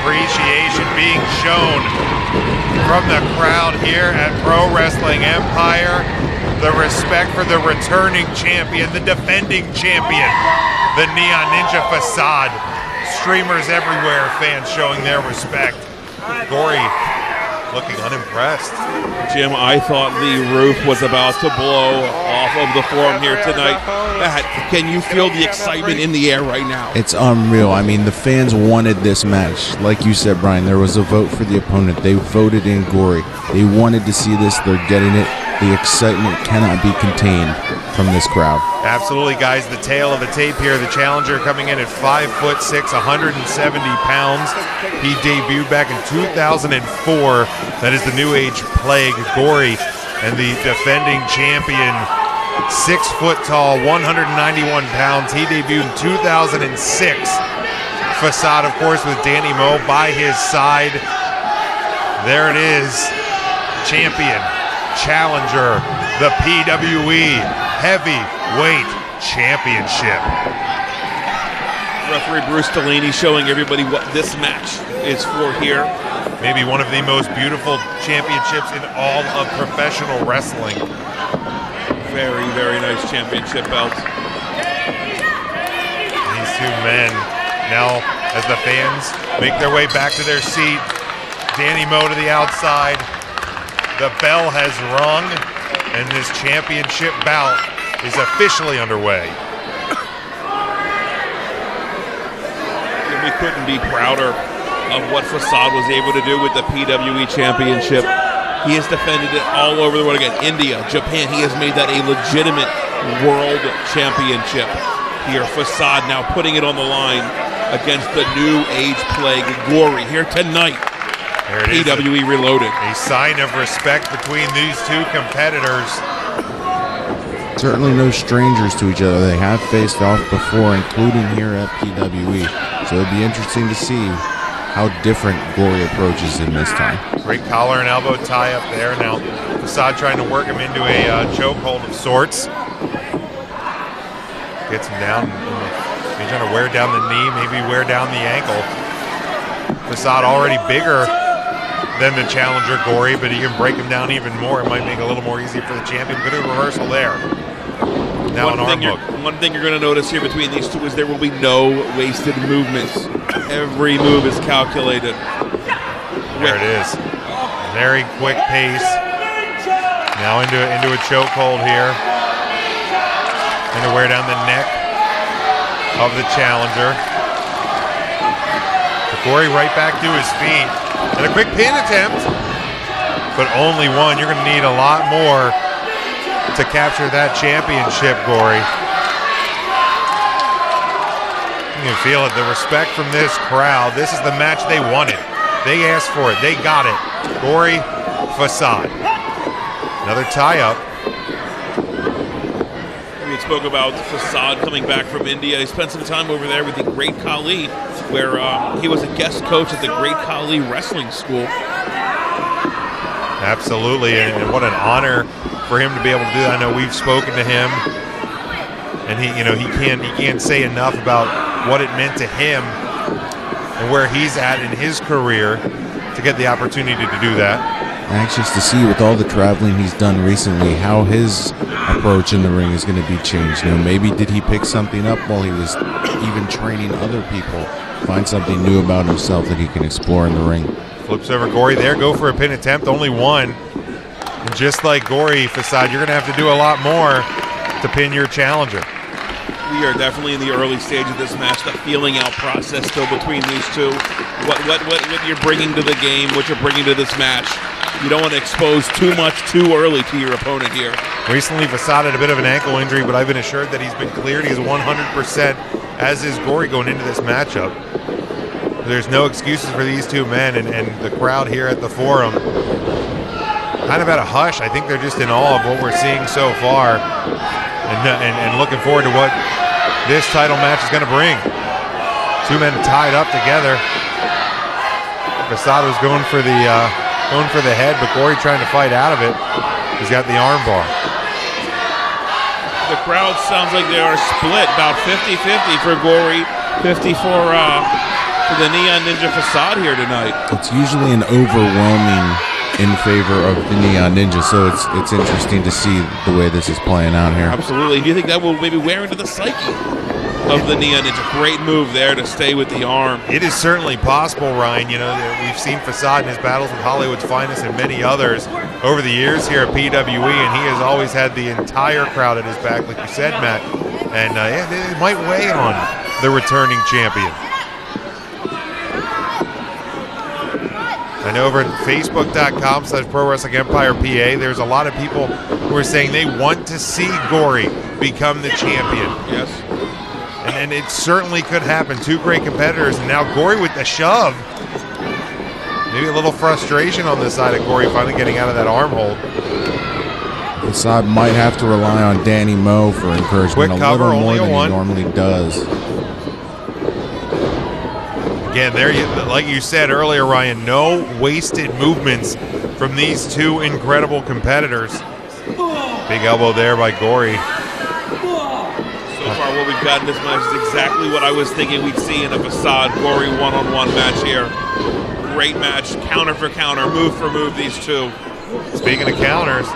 appreciation being shown from the crowd here at Pro Wrestling Empire. The respect for the returning champion, the defending champion, the Neon Ninja Façade. Streamers everywhere, fans showing their respect. Gory looking unimpressed. Jim, I thought the roof was about to blow off of the forum here tonight. Can you feel the excitement in the air right now? It's unreal. I mean, the fans wanted this match. Like you said, Brian, there was a vote for the opponent. They voted in Gory. They wanted to see this. They're getting it. The excitement cannot be contained from this crowd. Absolutely, guys. The tail of the tape here. The challenger coming in at 5'6", 170 pounds. He debuted back in 2004. That is the New Age Plague, Gory, and the defending champion, 6 foot tall, 191 pounds. He debuted in 2006. Façade, of course, with Danny Moe by his side. There it is, champion, challenger, the PWE Heavyweight Championship. Referee Bruce Delaney showing everybody what this match is for here. Maybe one of the most beautiful championships in all of professional wrestling. Very, very nice championship belt. These two men, now as the fans make their way back to their seat, Danny Moe to the outside. The bell has rung, and this championship bout is officially underway. We couldn't be prouder of what Façade was able to do with the PWE Championship. He has defended it all over the world again. India, Japan, he has made that a legitimate world championship. Here, Façade now putting it on the line against the New Age Plague, Gory, here tonight. There it PWE is, Reloaded. A sign of respect between these two competitors. Certainly no strangers to each other. They have faced off before, including here at PWE. So it'd be interesting to see how different Gory approaches him this time. Great collar and elbow tie up there. Now Façade trying to work him into a chokehold of sorts. Gets him down. He's trying to wear down the knee, maybe wear down the ankle. Façade already bigger than the challenger Gory, but he can break him down even more. It might make it a little more easy for the champion. Good reversal there. Now an arm hook. One thing you're going to notice here between these two is there will be no wasted movements. Every move is calculated. There it is. Very quick pace. Now into a chokehold here. And to wear down the neck of the challenger. Gory right back to his feet. And a quick pin attempt. But only one. You're going to need a lot more to capture that championship, Gory. You can feel it, the respect from this crowd. This is the match they wanted. They asked for it. They got it. Gory, Façade. Another tie-up. We had spoke about Façade coming back from India. He spent some time over there with the Great Khali, where he was a guest coach at the Great Khali Wrestling School. Absolutely, and what an honor for him to be able to do that. I know we've spoken to him, and he can't say enough about what it meant to him and where he's at in his career to get the opportunity to do that. Anxious to see with all the traveling he's done recently how his approach in the ring is going to be changed. You know, maybe did he pick something up while he was even training other people, find something new about himself that he can explore in the ring. Flips over Gory there, go for a pin attempt, only one. And just like Gory, Façade, you're going to have to do a lot more to pin your challenger. We are definitely in the early stage of this match, the feeling out process still between these two. What you're bringing to the game, what you're bringing to this match. You don't want to expose too much too early to your opponent here. Recently, Façade had a bit of an ankle injury, but I've been assured that he's been cleared. He's 100%, as is Gory going into this matchup. There's no excuses for these two men, and the crowd here at the Forum kind of at a hush. I think they're just in awe of what we're seeing so far, and looking forward to what this title match is going to bring. Two men tied up together. Façade was going for the head, but Gory trying to fight out of it. He's got the arm bar. The crowd sounds like they are split, about 50-50 for Gory, 50 for for the Neon Ninja Facade here tonight. It's usually an overwhelming in favor of the Neon Ninja, so it's interesting to see the way this is playing out here. Absolutely. Do you think that will maybe wear into the psyche of the Neon Ninja? Great move there to stay with the arm. It is certainly possible, Ryan. You know, we've seen Façade in his battles with Hollywood's Finest and many others over the years here at PWE, and he has always had the entire crowd at his back, like you said, Matt. And it might weigh on the returning champion. I know over at Facebook.com/Pro Wrestling Empire PA, there's a lot of people who are saying they want to see Gory become the champion. Yes. And it certainly could happen. Two great competitors, and now Gory with the shove. Maybe a little frustration on the side of Gory finally getting out of that arm hold. Façade might have to rely on Danny Moe for encouragement Quick cover, a little more only a than one. he normally does. Again, like you said earlier, Ryan, no wasted movements from these two incredible competitors. Big elbow there by Gory. So far, what we've got in this match is exactly what I was thinking we'd see in a Façade Gory one-on-one match here. Great match, counter for counter, move for move, these two. Speaking of counters,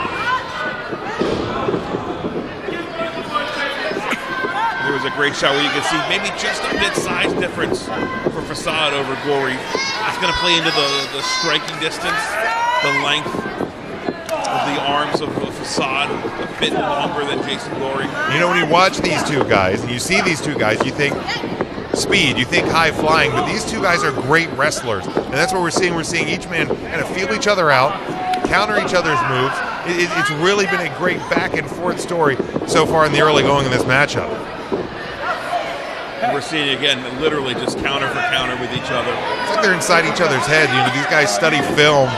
there was a great shot where you can see maybe just a bit size difference for Façade over Gory. It's going to play into the striking distance, the length of the arms of Façade, a bit longer than Jason Gory. you know, when you watch these two guys and you see these two guys, you think speed, you think high flying, but these two guys are great wrestlers. And that's what we're seeing. We're seeing each man kind of feel each other out, counter each other's moves. It's really been a great back and forth story so far in the early going of this matchup. And we're seeing, again, literally just counter for counter with each other. It's like they're inside each other's head. You know, these guys study film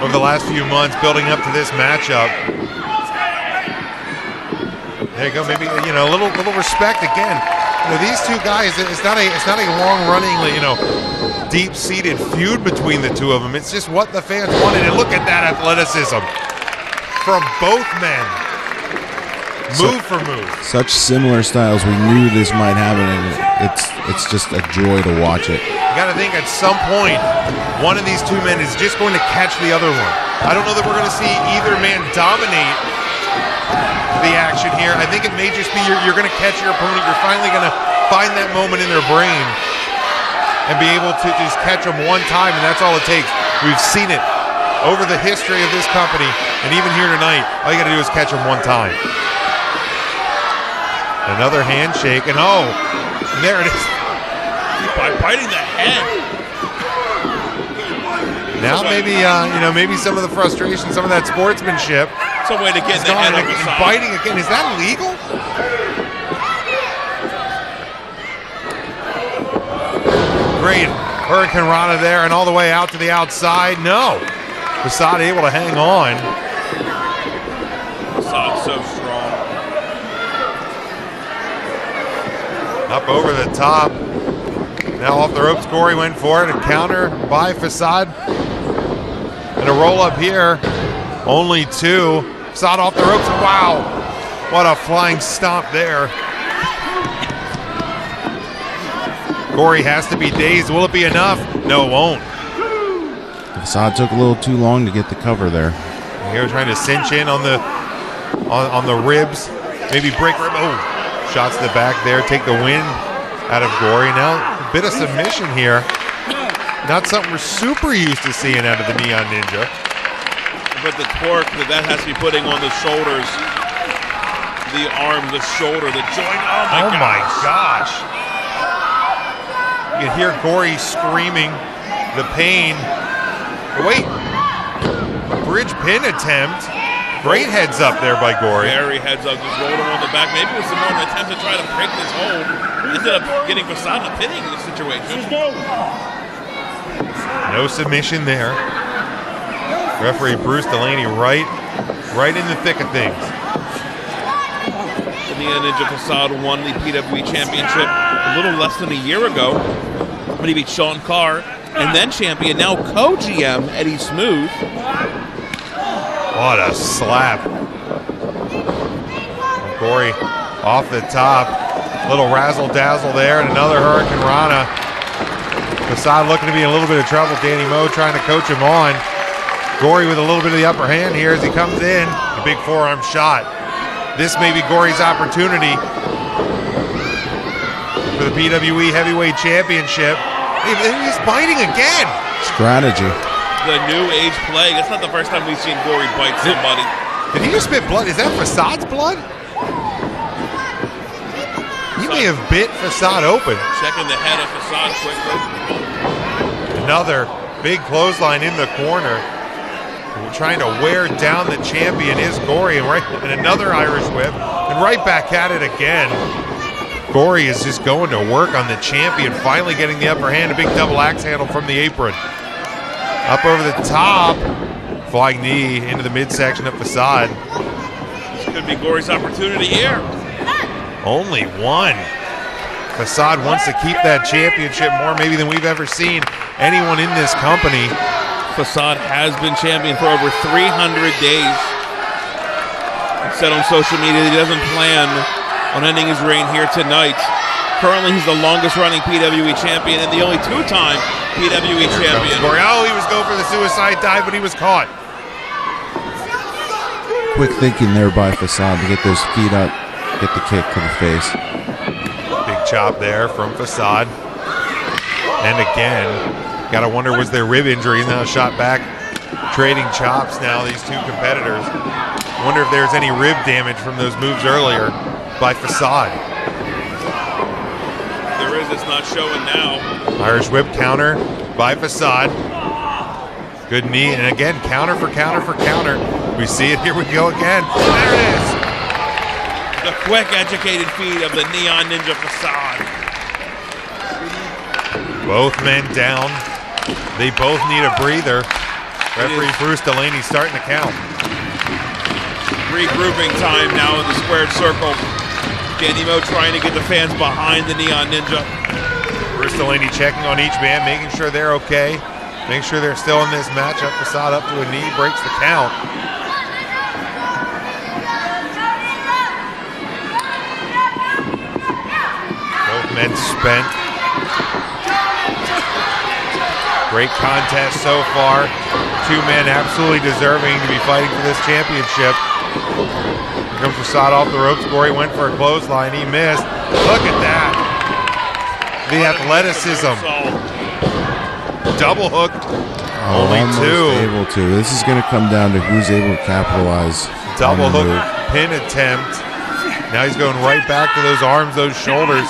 over the last few months building up to this matchup. There you go. Maybe, you know, a little respect again. You know, these two guys, it's not a long-running, you know, deep-seated feud between the two of them. It's just what the fans wanted. And look at that athleticism from both men. Move for move. Such similar styles. We knew this might happen, and it's just a joy to watch it. You got to think at some point, one of these two men is just going to catch the other one. I don't know that we're going to see either man dominate the action here. I think it may just be you're going to catch your opponent. You're finally going to find that moment in their brain and be able to just catch them one time, and that's all it takes. We've seen it over the history of this company, and even here tonight, all you got to do is catch them one time. Another handshake, and oh, there it is. By biting the head. Now maybe, you know, maybe some of the frustration, some of that sportsmanship. Some way to get in the head of And Façade. biting again. Is that legal? Great Hurricane Rana there and all the way out to the outside. No. Façade able to hang on. Façade so strong. Up over the top. Now off the ropes, Gory went for it. A counter by Façade. And a roll up here. Only two. Façade off the ropes. Wow. What a flying stomp there. Gory has to be dazed. Will it be enough? No, it won't. Façade took a little too long to get the cover there. Here trying to cinch in on the ribs. Maybe break rib. Oh, shots to the back there. Take the wind out of Gory. Now a bit of submission here. Not something we're super used to seeing out of the Neon Ninja. But the torque that has to be putting on the shoulders, the arm, the shoulder, the joint. Oh my gosh. You can hear Gory screaming the pain. Wait. Bridge pin attempt. Great heads up there by Gory. Very heads up, just rolled him on the back. Maybe it was more of an attempt to try to break this hold. Ended up getting Façade a pinning in this situation. No submission there. Referee Bruce Delaney right in the thick of things. The Neon Ninja Façade won the PWE Championship a little less than a year ago when he beat Sean Carr, and then champion, now co-GM Eddie Smooth. What a slap. Gory off the top. Little razzle-dazzle there, and another Hurricane Rana. Façade looking to be in a little bit of trouble. Danny Moe trying to coach him on. Gory with a little bit of the upper hand here as he comes in. A big forearm shot. This may be Gory's opportunity for the PWE Heavyweight Championship. He's biting again. Strategy. The new age plague. It's not the first time we've seen Gory bite somebody. Did he just spit blood? Is that Façade's blood? He may have bit Façade open. Checking the head of Façade quickly. Another big clothesline in the corner. Trying to wear down the champion is Gory, and another Irish whip, and right back at it again. Gory is just going to work on the champion, finally getting the upper hand. A big double axe handle from the apron. Up over the top. Flying knee into the midsection of Façade. This could be Gory's opportunity here. Only one. Façade wants to keep that championship more maybe than we've ever seen anyone in this company. Façade has been champion for over 300 days. He said on social media that he doesn't plan on ending his reign here tonight. Currently, he's the longest running PWE champion and the only two-time PWE champion. Oh, he was going for the suicide dive, but he was caught. Quick thinking there by Façade to get those feet up, get the kick to the face. Big chop there from Façade. And again, gotta wonder, was there rib injury? He's now shot back, trading chops now, these two competitors. Wonder if there's any rib damage from those moves earlier by Façade. There is, it's not showing now. Irish whip counter by Façade. Good knee, and again, counter for counter for counter. We see it, here we go again. There it is. The quick, educated feet of the Neon Ninja Façade. Both men down. They both need a breather. Referee Bruce Delaney starting to count. Regrouping time now in the squared circle. Danny Moe trying to get the fans behind the Neon Ninja. Bruce Delaney checking on each man, making sure they're okay. Making sure they're still in this matchup. Façade up to a knee, breaks the count. Both men spent. Great contest so far. Two men absolutely deserving to be fighting for this championship. Here comes Façade off the ropes. Gory went for a clothesline. He missed. Look at that. The athleticism. Double hook. Only two. Able to. This is going to come down to who's able to capitalize. Double hook pin attempt. Now he's going right back to those arms, those shoulders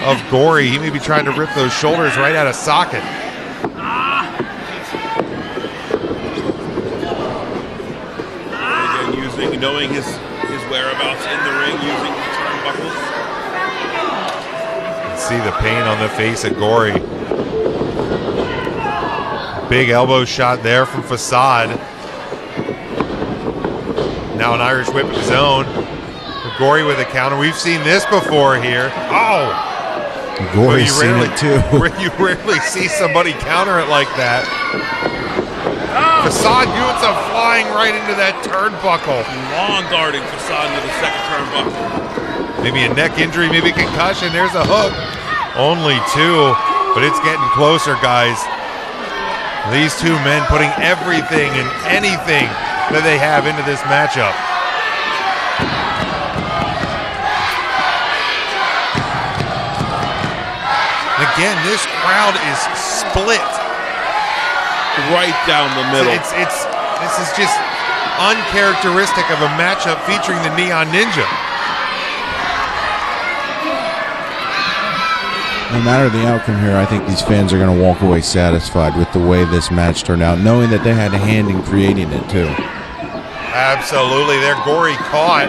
of Gory. He may be trying to rip those shoulders right out of socket. Knowing his whereabouts in the ring, using the turnbuckles. You can see the pain on the face of Gory. Big elbow shot there from Façade. Now an Irish whip of his own. Gory with a counter. We've seen this before here. Oh! Gory's seen it too. You rarely see somebody counter it like that. Façade doing some flying right into that turnbuckle. Long guarding Façade into the second turnbuckle. Maybe a neck injury, maybe a concussion. There's a hook. Only two, but it's getting closer, guys. These two men putting everything and anything that they have into this matchup. Again, this crowd is split. Right down the middle. This is just uncharacteristic of a matchup featuring the Neon Ninja. No matter the outcome here, I think these fans are going to walk away satisfied with the way this match turned out, knowing that they had a hand in creating it too. Absolutely. There, Gory caught.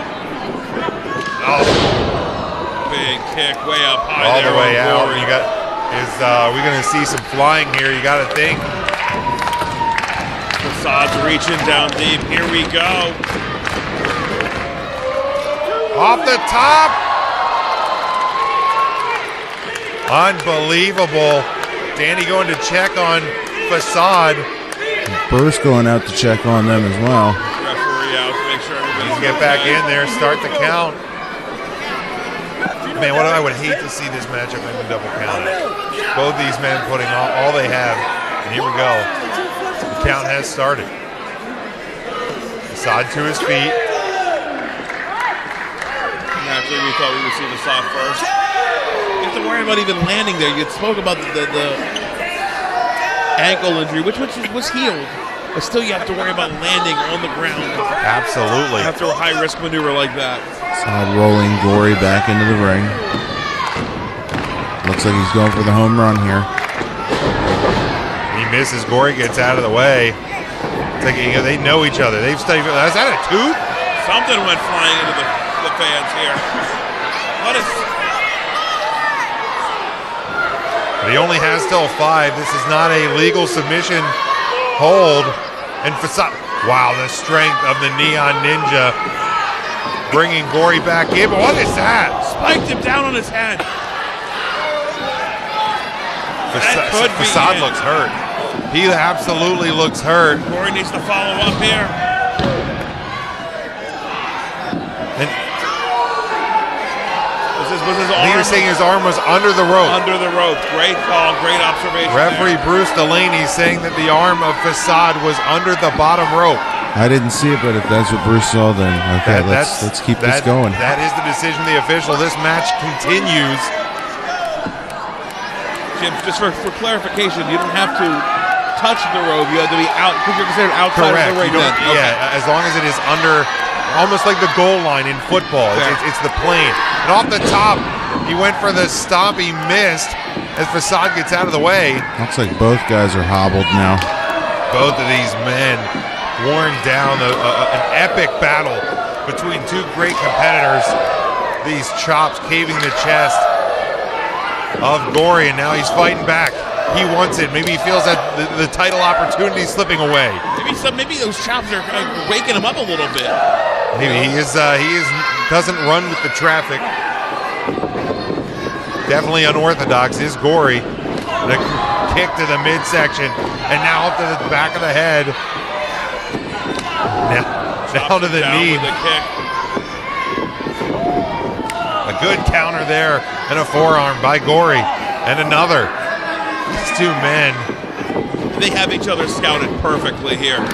Oh. Big kick way up high. All there the way out. Gory. We're going to see some flying here. You got to think. Façade's reaching down deep. Here we go. Off the top. Unbelievable. Danny going to check on Façade. Burst going out to check on them as well. Referee out to make sure everybody's Get back in there, start the count. Man, what I would hate to see this matchup in the double count. Both these men putting all they have. And here we go. The count has started. Façade to his feet. Naturally, we thought we would see Façade first. You have to worry about even landing there. You spoke about the ankle injury, which was healed. But still, you have to worry about landing on the ground. Absolutely. After a high-risk maneuver like that. Façade rolling Gory back into the ring. Looks like he's going for the home run here. He misses. Gory gets out of the way. It's like, they know each other. They've studied. Is that a tooth? Something went flying into the fans here. What is... But he only has till 5. This is not a legal submission hold. And Façade, wow, the strength of the Neon Ninja bringing Gory back in. But what is that? Spiked him down on his head. Façade looks hurt. He absolutely looks hurt. Gory needs to follow up here. And was his arm? he was saying his arm was under the rope. Under the rope. Great call. Great observation. Referee there. Bruce Delaney saying that the arm of Façade was under the bottom rope. I didn't see it, but if that's what Bruce saw, then okay, let's keep this going. That is the decision of the official. This match continues. Jim, just for clarification, you don't have to touch the rope. You have to be out, because you're considered outside Correct. of the ring. Yeah, as long as it is under, almost like the goal line in football. It's the plane. And off the top, he went for the stomp. He missed as Façade gets out of the way. Looks like both guys are hobbled now. Both of these men worn down. An epic battle between two great competitors. These chops caving the chest of Gory, and now he's fighting back. He wants it. Maybe he feels that the title opportunity is slipping away. Maybe those chops are waking him up a little bit. Maybe he doesn't run with the traffic. Definitely unorthodox is Gory. The kick to the midsection, and now up to the back of the head. Now to the knee. With the kick. A good counter there, and a forearm by Gory, and another. These two men. They have each other scouted perfectly here.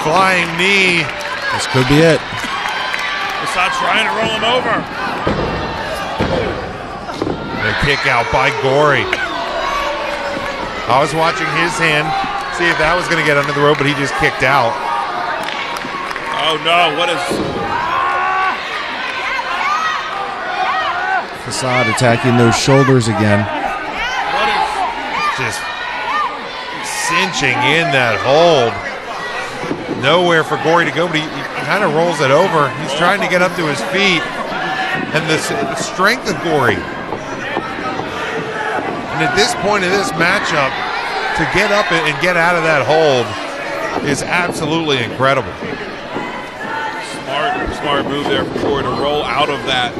Flying knee. This could be it. Façade trying to roll him over. The kick out by Gory. I was watching his hand, see if that was going to get under the rope, but he just kicked out. Oh no, what is... Façade attacking those shoulders again. What is... Just cinching in that hold. Nowhere for Gory to go, but he kind of rolls it over. He's trying to get up to his feet. And the strength of Gory. And at this point of this matchup, to get up and get out of that hold is absolutely incredible. Smart move there for Gory to roll out of that.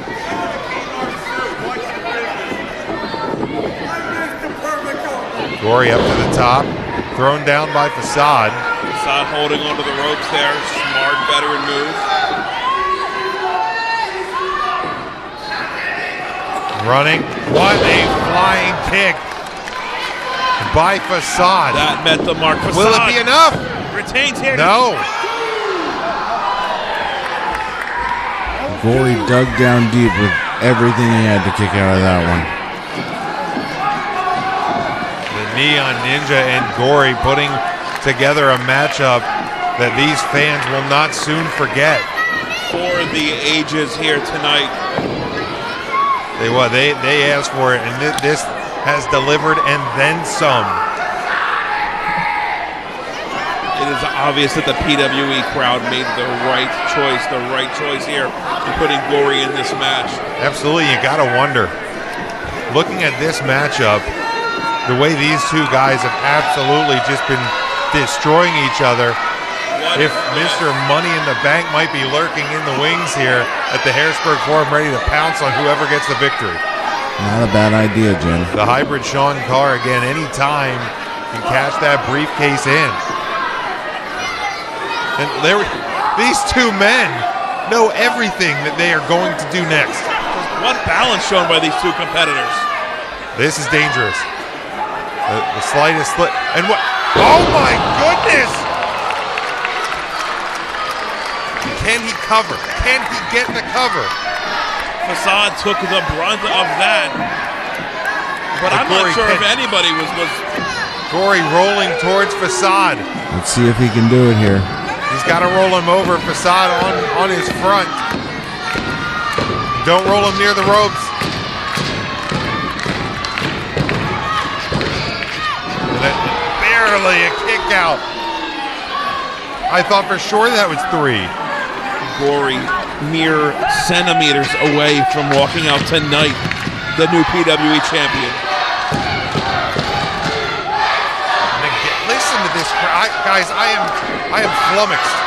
Gory up to the top, thrown down by Façade. Façade holding onto the ropes there. Smart veteran move. Running. What a flying kick by Façade. That met the mark. Façade. Will it be enough? Retains here. No. Gory dug down deep with everything he had to kick out of that one. The Neon Ninja and Gory putting together a matchup that these fans will not soon forget. For the ages here tonight. They asked for it, and this has delivered and then some. It is obvious that the PWE crowd made the right choice here in putting Gory in this match. Absolutely, you gotta wonder. Looking at this matchup, the way these two guys have absolutely just been destroying each other. If Mr. Money in the Bank might be lurking in the wings here at the Harrisburg Forum, ready to pounce on whoever gets the victory. Not a bad idea, Jim. The hybrid Sean Carr, again, anytime can cash that briefcase in. And these two men know everything that they are going to do next. What balance shown by these two competitors. This is dangerous. The slightest slip. And what? Oh my goodness! Can he cover? Can he get the cover? Façade took the brunt of that. But I'm not sure if anybody was Gory rolling towards Façade. Let's see if he can do it here. He's got to roll him over. Façade on his front. Don't roll him near the ropes. Barely a kick out. I thought for sure that was 3. Gory mere centimeters away from walking out tonight, the new PWE champion. Listen to this crowd, guys. I am flummoxed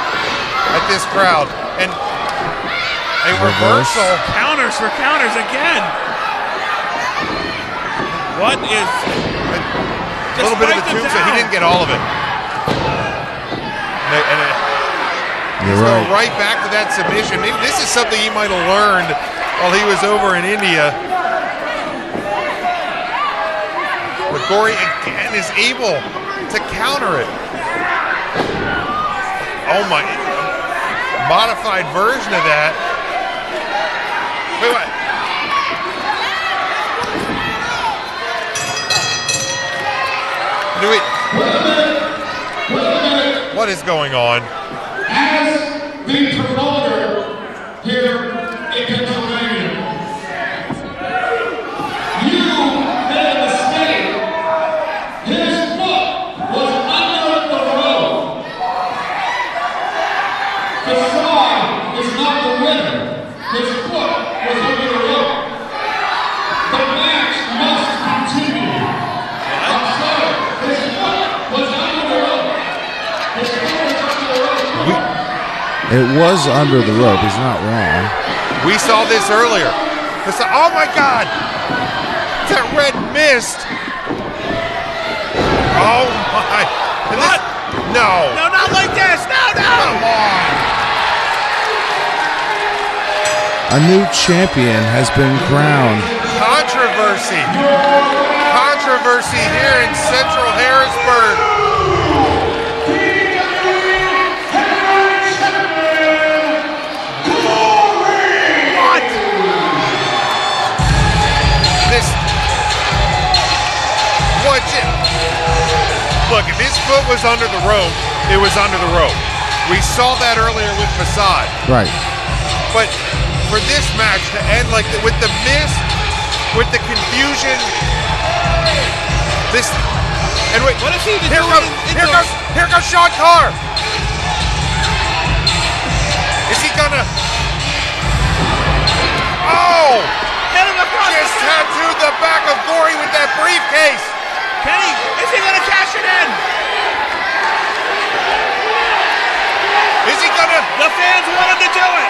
at this crowd, and a reversal. Counters for counters again. What is? A little bit of the tombstone. He didn't get all of it. He's going right back to that submission. Maybe this is something he might have learned while he was over in India. But Gory again is able to counter it. Oh my, modified version of that. Wait, what? What is going on? As the promoter here in Pennsylvania, you made a mistake. His foot was under the rope. Façade is not the winner. His foot was under the rope. The match must continue. I'm sorry. His foot was under the rope. His foot was under the rope. It was under the rope. He's not wrong. We saw this earlier. Oh my God! That red mist. Oh my! What? No! No, not like this! No! Come on! A new champion has been crowned. Controversy! Controversy here in Central Harrisburg. Look, if his foot was under the rope, it was under the rope. We saw that earlier with Façade. Right. But for this match to end like with the mist, with the confusion, this and wait, What is he here comes Sean Carr. Is he gonna? Oh! Hit him across Just the tattooed the back of Gory with that briefcase. Kenny, is he going to cash it in? Is he gonna? The fans want him to do it.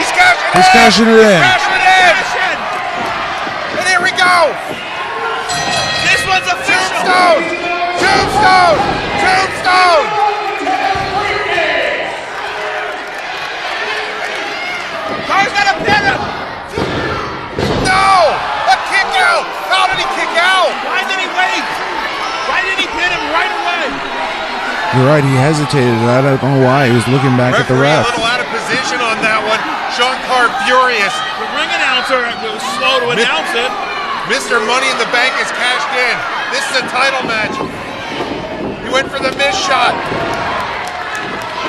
He's cashing it in. He's cashing it in. Cashing it in. Cash in. And here we go. This one's official. Tombstone. Tombstone. Tombstone. Carr's got to pin him. No. A kick out. How did he kick out? Why did he wait? Why did he pin him right away? You're right. He hesitated. I don't know why. He was looking back at the Referee ref. a little out of position on that one. Sean Carr furious. The ring announcer was slow to announce it. Mr. Money in the Bank is cashed in. This is a title match. He went for the missed shot.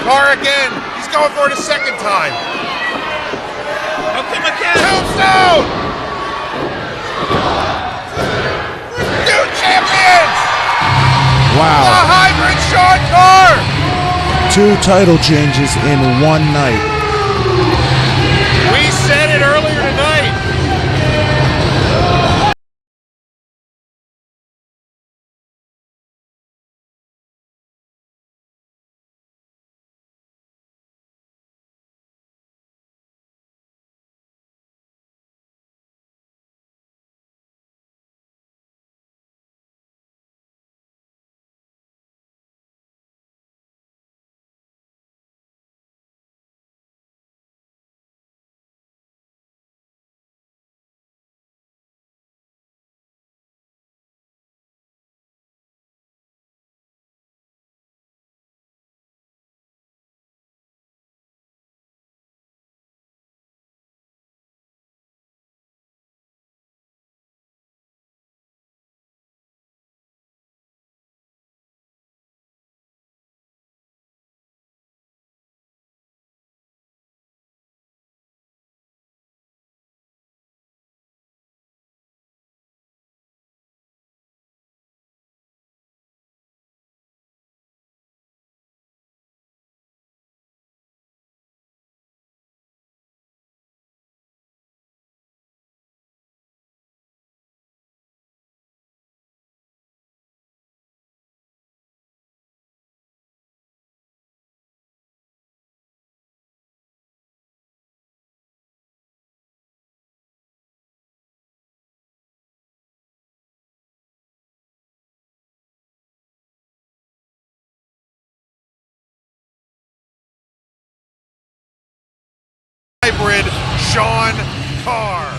Carr again. He's going for it a second time. Hooked him again. Tombstone! New champion! The Wow. hybrid Sean Carr! 2 title changes in one night. We said it earlier tonight. hybrid, Sean Carr.